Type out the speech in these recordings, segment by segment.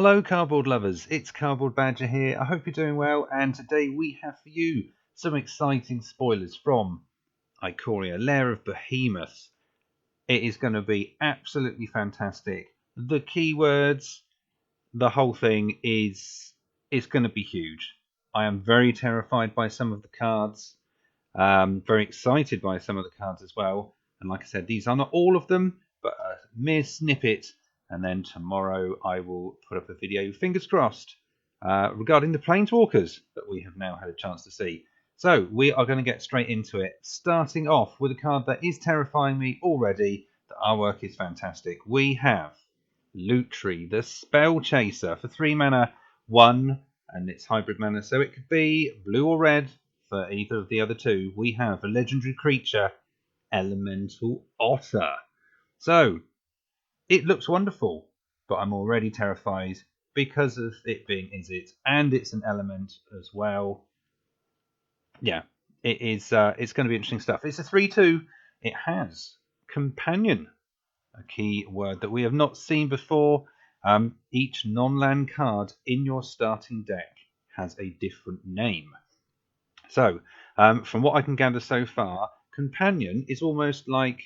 Hello cardboard lovers, it's Cardboard Badger here. I hope you're doing well, and today we have for you some exciting spoilers from Ikoria, Lair of Behemoths. It is going to be absolutely fantastic. The keywords, the whole thing is going to be huge. I am very terrified by some of the cards, very excited by some of the cards as well. And like I said, these are not all of them, but a mere snippet. And then tomorrow I will put up a video, fingers crossed, regarding the Planeswalkers that we have now had a chance to see. So we are going to get straight into it, starting off with a card that is terrifying me already. The artwork is fantastic. We have Lunar, the Spell Chaser, for 3 mana, 1, and it's hybrid mana, so it could be blue or red for either of the other two. We have a legendary creature, Elemental Otter. So it looks wonderful, but I'm already terrified because of it being Izzet, and it's an element as well. Yeah, it is. It's going to be interesting stuff. It's a 3/2. It has Companion, a key word that we have not seen before. Each non-land card in your starting deck has a different name. So, from what I can gather so far, Companion is almost like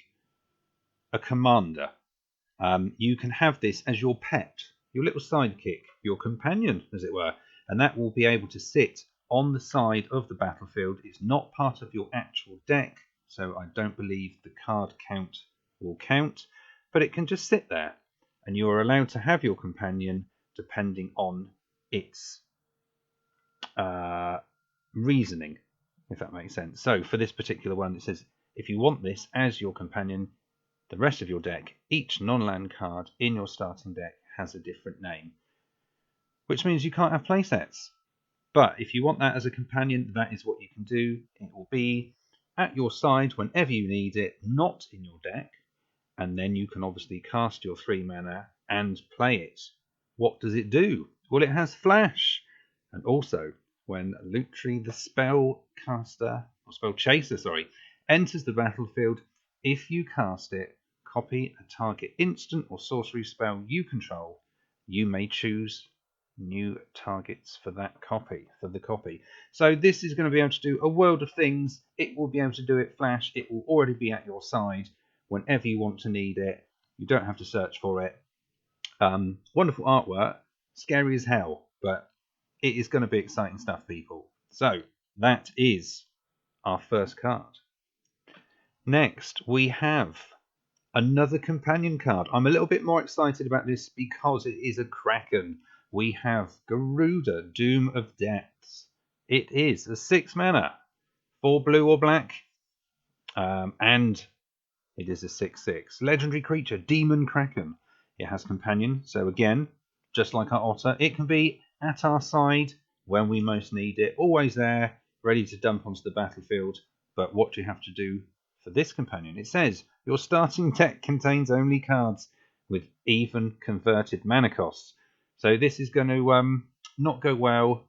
a commander. You can have this as your pet, your little sidekick, your companion, as it were, and that will be able to sit on the side of the battlefield. It's not part of your actual deck, so I don't believe the card count will count, but it can just sit there, and you are allowed to have your companion depending on its reasoning, if that makes sense. So for this particular one, it says, if you want this as your companion, the rest of your deck, each non-land card in your starting deck has a different name, which means you can't have playsets. But if you want that as a companion, that is what you can do. It will be at your side whenever you need it, not in your deck, and then you can obviously cast your 3 mana and play it. What does it do? Well, it has flash, and also when Lunar, the spell chaser, enters the battlefield, if you cast it, copy a target instant or sorcery spell you control. You may choose new targets for that copy, So this is going to be able to do a world of things. It will be able to do it flash. It will already be at your side whenever you want to need it. You don't have to search for it. Wonderful artwork. Scary as hell, but it is going to be exciting stuff, people. So that is our first card. Next, we have another companion card. I'm a little bit more excited about this because it is a Kraken. We have Garuda, Doom of Depths. It is a 6 mana, 4 blue or black, and it is a 6/6. Legendary creature, Demon Kraken. It has companion, so again, just like our otter, it can be at our side when we most need it. Always there, ready to dump onto the battlefield. But what do you have to do for this companion? It says your starting deck contains only cards with even converted mana costs. So this is going to not go well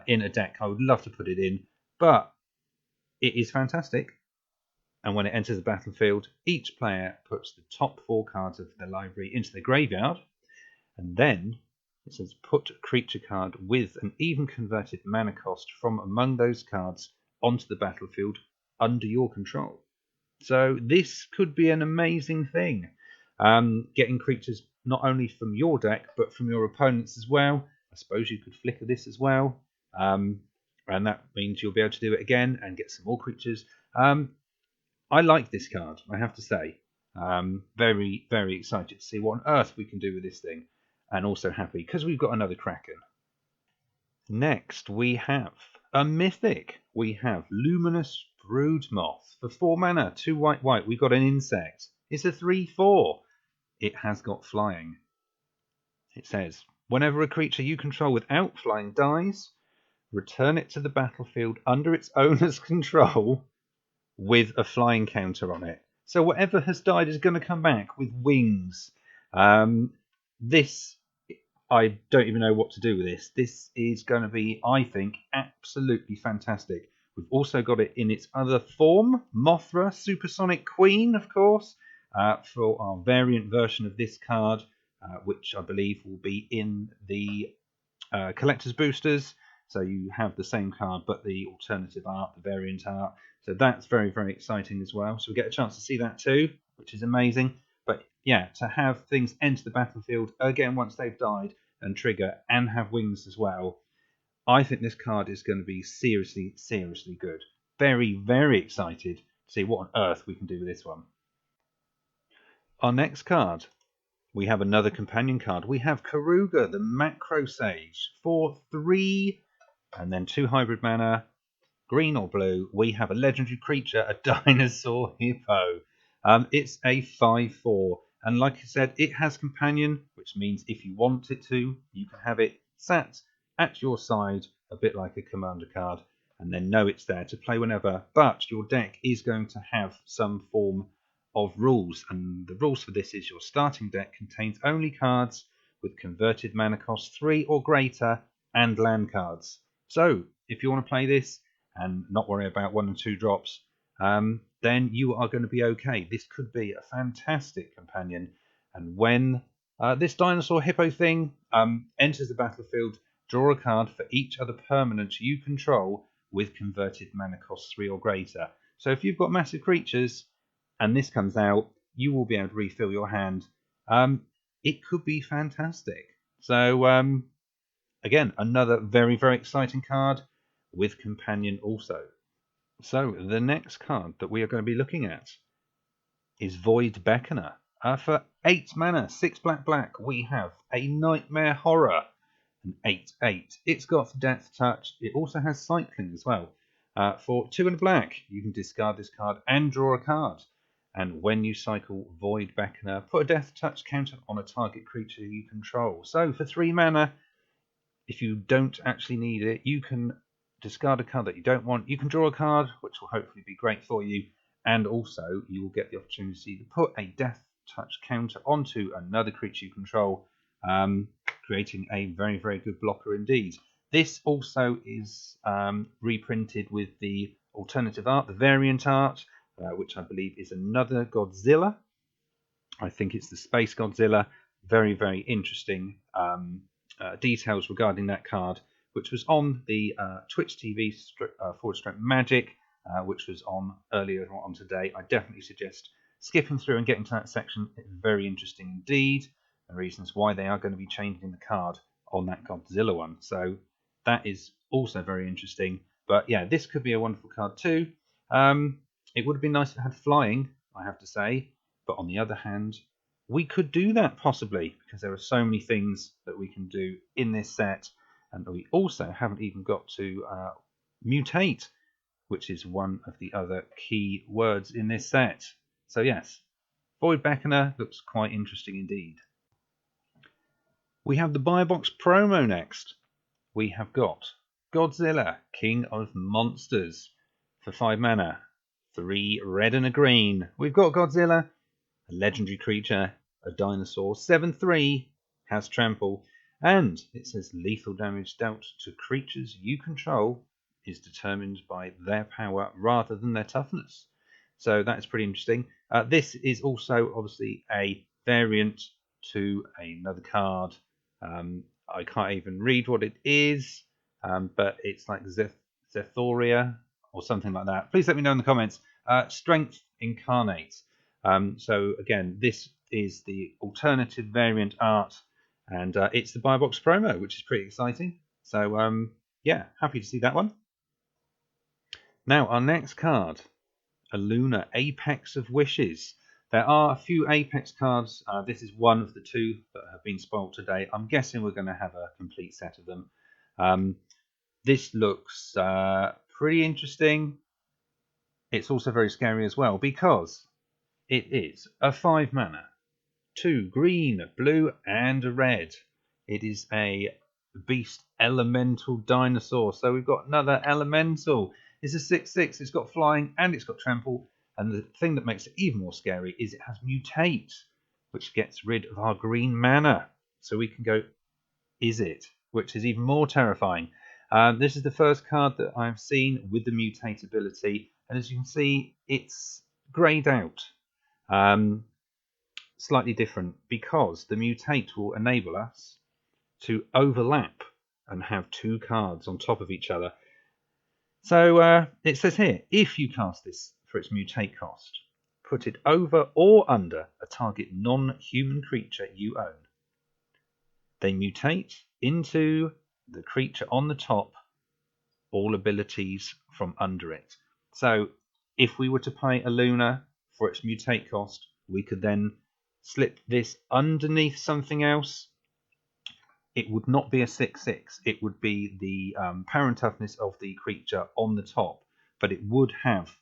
in a deck. I would love to put it in, but it is fantastic. And when it enters the battlefield, each player puts the top 4 cards of their library into the graveyard, and then it says put a creature card with an even converted mana cost from among those cards onto the battlefield under your control. So this could be an amazing thing. Getting creatures not only from your deck, but from your opponents as well. I suppose you could flicker this as well. And that means you'll be able to do it again and get some more creatures. I like this card, I have to say. Very, very excited to see what on earth we can do with this thing. And also happy because we've got another Kraken. Next, we have a mythic. We have Luminous Broodmoth. For 4 mana, 2 white. We've got an insect. It's a 3/4. It has got flying. It says, whenever a creature you control without flying dies, return it to the battlefield under its owner's control with a flying counter on it. So whatever has died is going to come back with wings. This, I don't even know what to do with this. This is going to be, I think, absolutely fantastic. We've also got it in its other form, Mothra, Supersonic Queen, of course, for our variant version of this card. which I believe will be in the collector's boosters. So you have the same card, but the alternative art, the variant art. So that's very, very exciting as well. So we get a chance to see that too, which is amazing. But yeah, to have things enter the battlefield again once they've died and trigger and have wings as well, I think this card is going to be seriously, seriously good. Very, very excited to see what on earth we can do with this one. Our next card, we have another companion card. We have Karuga, the Macro Sage, for 3 and then 2 hybrid mana, green or blue. We have a legendary creature, a Dinosaur Hippo. It's a 5/4, and like I said, it has companion, which means if you want it to, you can have it sat at your side, a bit like a commander card, and then know it's there to play whenever. But your deck is going to have some form of rules, and the rules for this is your starting deck contains only cards with converted mana cost 3 or greater and land cards. So if you want to play this and not worry about 1 and 2 drops, then you are going to be okay. This could be a fantastic companion. And when this Dinosaur Hippo thing enters the battlefield, draw a card for each other permanent you control with converted mana cost 3 or greater. So if you've got massive creatures and this comes out, you will be able to refill your hand. It could be fantastic. So again, another very, very exciting card with companion also. So the next card that we are going to be looking at is Void Beckoner. For 8 mana, 6 black, we have a Nightmare Horror, an 8/8. It's got Death Touch. It also has Cycling as well. For 2 and a black, you can discard this card and draw a card. And when you cycle Void Beckoner, put a Death Touch counter on a target creature you control. So for 3 mana, if you don't actually need it, you can discard a card that you don't want. You can draw a card, which will hopefully be great for you. And also, you will get the opportunity to put a Death Touch counter onto another creature you control, creating a very, very good blocker indeed. This also is reprinted with the alternative art, the variant art, which I believe is another Godzilla. I think it's the Space Godzilla. Very, very interesting details regarding that card, which was on the Twitch TV /Magic, which was on earlier on today. I definitely suggest skipping through and getting to that section. It's very interesting indeed. The reasons why they are going to be changing the card on that Godzilla one. So that is also very interesting. But yeah, this could be a wonderful card too. It would have been nice if it had flying, I have to say. But on the other hand, we could do that possibly, because there are so many things that we can do in this set. And we also haven't even got to mutate, which is one of the other key words in this set. So yes, Void Beckoner looks quite interesting indeed. We have the Buy Box promo next. We have got Godzilla, King of Monsters, for 5 mana, 3 red and a green. We've got Godzilla, a legendary creature, a dinosaur, 7/3, has trample, and it says lethal damage dealt to creatures you control is determined by their power rather than their toughness. So that's pretty interesting. This is also obviously a variant to another card. I can't even read what it is, but it's like Zethoria or something like that. Please let me know in the comments. Strength Incarnate. So again, this is the alternative variant art, and it's the Buy Box promo, which is pretty exciting. So yeah, happy to see that one. Now our next card, a Lunar Apex of Wishes. There are a few Apex cards. This is one of the 2 that have been spoiled today. I'm guessing we're going to have a complete set of them. This looks pretty interesting. It's also very scary as well, because it is a 5 mana, 2 green, blue, and a red. It is a beast elemental dinosaur. So we've got another elemental. It's a 6/6. It's got flying and it's got trample. And the thing that makes it even more scary is it has mutate, which gets rid of our green mana. So we can go, is it? Which is even more terrifying. This is the first card that I've seen with the mutate ability. And as you can see, it's greyed out. slightly different because the mutate will enable us to overlap and have 2 cards on top of each other. So it says here, if you cast this for its mutate cost, put it over or under a target non-human creature you own. They mutate into the creature on the top, all abilities from under it. So if we were to play a Lunar for its mutate cost, we could then slip this underneath something else. It would not be a 6/6. It would be the power and toughness of the creature on the top, but it would have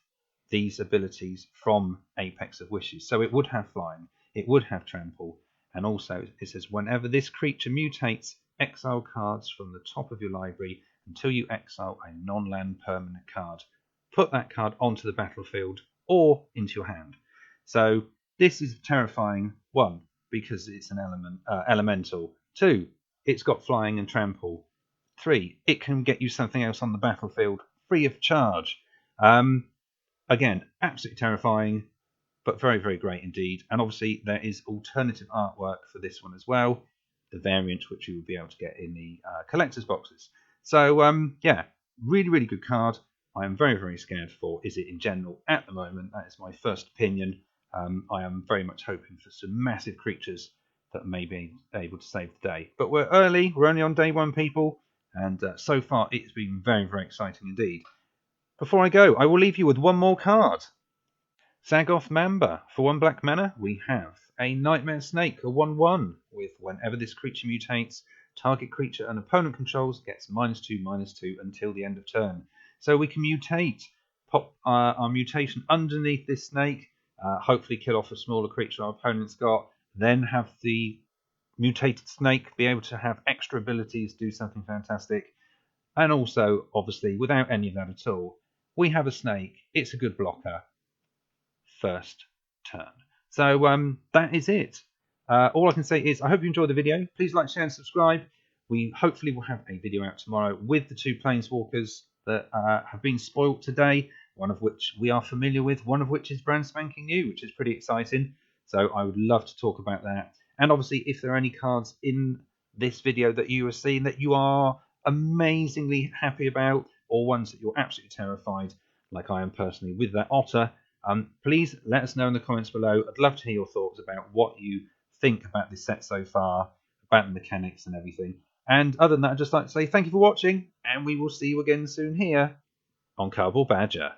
these abilities from Apex of Wishes. So it would have flying, it would have trample, and also it says whenever this creature mutates, exile cards from the top of your library until you exile a non-land permanent card. Put that card onto the battlefield or into your hand. So this is terrifying. 1, because it's an elemental. 2, it's got flying and trample. 3, it can get you something else on the battlefield free of charge. Again, absolutely terrifying, but very, very great indeed. And obviously there is alternative artwork for this one as well, the variant which you will be able to get in the collector's boxes. So yeah, really, really good card. I am very, very scared for Is It in general at the moment. That is my first opinion. I am very much hoping for some massive creatures that may be able to save the day. But we're early, we're only on day 1, people, and so far it's been very, very exciting indeed. Before I go, I will leave you with one more card. Zagoth Mamba. For 1 black mana, we have a Nightmare Snake, a 1/1, with whenever this creature mutates, target creature an opponent controls gets -2/-2 until the end of turn. So we can mutate, pop our mutation underneath this snake, hopefully kill off a smaller creature our opponent's got, then have the mutated snake be able to have extra abilities, do something fantastic. And also, obviously, without any of that at all, we have a snake. It's a good blocker. First turn. So that is it. All I can say is I hope you enjoyed the video. Please like, share and subscribe. We hopefully will have a video out tomorrow with the 2 Planeswalkers that have been spoilt today, one of which we are familiar with, one of which is brand spanking new, which is pretty exciting. So I would love to talk about that. And obviously, if there are any cards in this video that you are seeing that you are amazingly happy about, or ones that you're absolutely terrified, like I am personally with that otter, please let us know in the comments below. I'd love to hear your thoughts about what you think about this set so far, about the mechanics and everything. And other than that, I'd just like to say thank you for watching, and we will see you again soon here on Cardboard Badger.